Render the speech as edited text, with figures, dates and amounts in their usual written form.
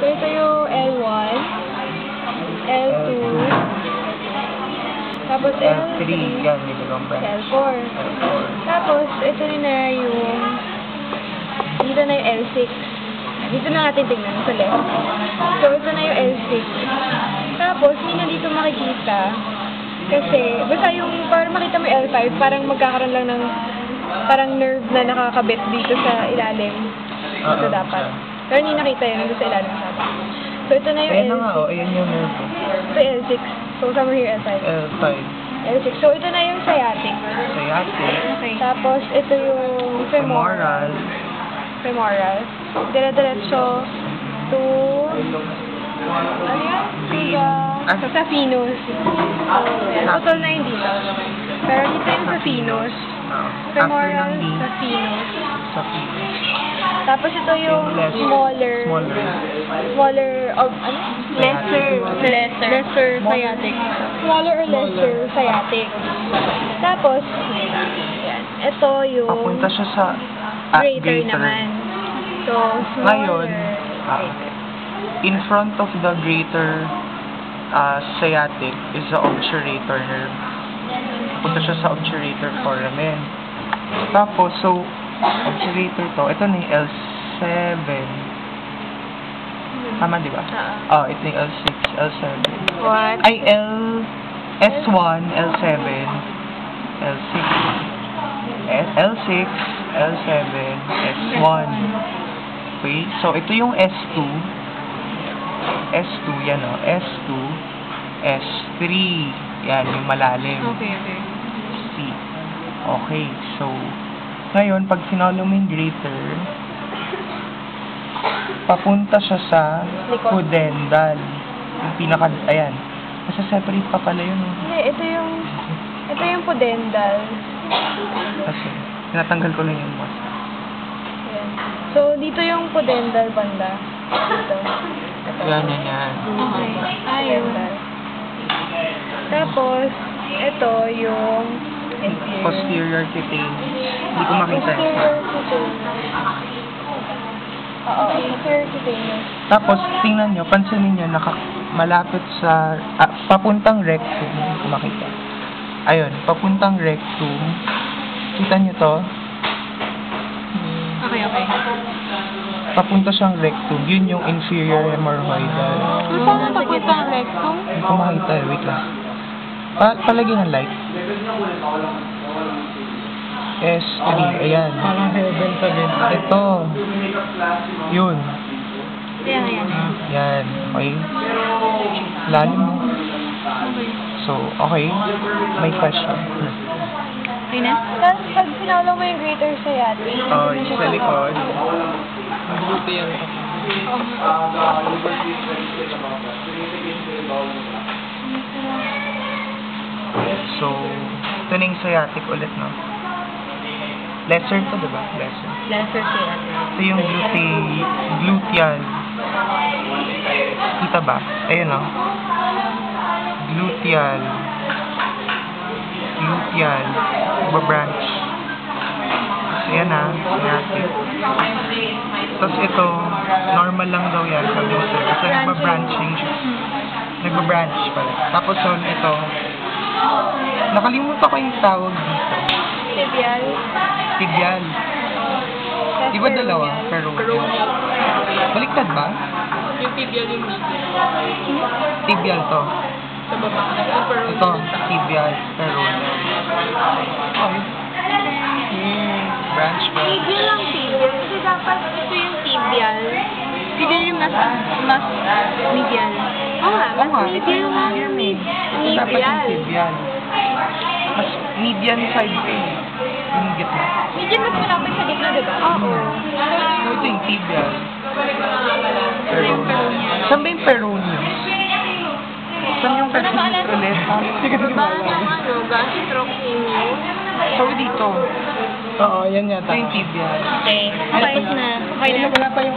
So, ito yung L1, L2, tapos L3, yan, may dalawang branch. L4. Tapos, ito na yung, dito na yung L6. Dito na natin tingnan sa left. So, ito na yung L6. Tapos, hindi na dito makikita. Kasi, basta yung, para makita mo yung L5, parang magkakaroon lang ng, parang nerve na nakakabit dito sa ilalim. Ito dapat. Pero hindi nakita yun, dito sa ilalim dapat. So, ito na yung Ayan na L6. nga, ayan yung nerve. Ito yung L6. So, somewhere here, L5. L5. L6. So, ito na yung sciatic. Sciatic. Okay. Tapos, ito yung femoral. Femoral. Dire-diretso to, ano yan? To sa sinus. Total na yun dito. Pero dito yung sa sinus. Femoral sa sinus. Sa sinus. Tapos ito yung smaller, ano? Lesser sciatic. Smaller or lesser sciatic. Tapos, yan. Ito yung Papunta siya sa greater naman. So, smaller. Ngayon, in front of the greater sciatic is the obturator nerve. Punta siya sa obturator foramen. Tapos, so, obturator to, ito na yung L7. Tama, di ba? Ito yung L6, L7. What? Ay, S1, L7, L6, L6, L7, S1. Okay, so ito yung S2. S2, yan o. S2, S3. Yan, yung malalim. Okay. C. Okay, so, ngayon, pag sinolo mo yung greater, papunta siya sa pudendal. Yung pinaka, ayan. Nasa separate pa pala yun. Hindi, ito yung pudendal. Kasi, tinatanggal ko lang yung mas. Ayan. So, dito yung pudendal banda. Dito. Yan. Okay. Ayun. Tapos, ito yung Posterior cutaneous. Hindi ko makita. posterior cutaneous. Oo, posterior cutaneous. Tapos, tingnan nyo, pansinin nyo, malapit sa, papuntang rectum. Hindi ko makita. Ayun, papuntang rectum. Kita nyo to? Okay. Papunta siyang rectum. Yun yung inferior hemorrhoidal. Saan papuntang rectum? Hindi ko makita eh. Wait lang. Palagay ng light. S3. Ayan. Parang heaven sa din. Ito. Yun. Ayan. Yan. Okay. Lalim mo. So, okay. May question. Okay na? Tapos, pag sinalo mo yung greater sciatic, Sa likod. Buti yan. So, ito na yung sciatic ulit, no? Lesser to, diba? Lesser. lesser sciatic. Ito yung gluteal. Kita ba? Ayun, no? Gluteal. Branch. So, yan na. Sciatic. Tapos ito, normal lang daw yan. Sabi ko sa'yo. Kasi nagbabranching siya. Nagbabranch pala. Tapos ito, nakalimutan ko yung tawag dito. Tibial. Di ba dalawa? Peroneal. Baliktad ba? Yung tibial yung dito. Tibial to. Sa baba. Ito, tibial, peroneal. Okay. Branch ba? Tibial lang tibial. Kasi dapat ito yung tibial. Tibial yung mas medial. Oo nga, mas medial nga. Ito dapat yung tibial. Mas median side ko eh. Yung gitna. Medial mas malapit sa gitna, diba? Oo. So, ito yung tibial. Saan ba yung peroneal? Saan yung peroneal ulit? Sige, gastrocnemius. So, dito. Oo, yan yata. Ito yung tibial. Okay. Okay na. Wala pa yung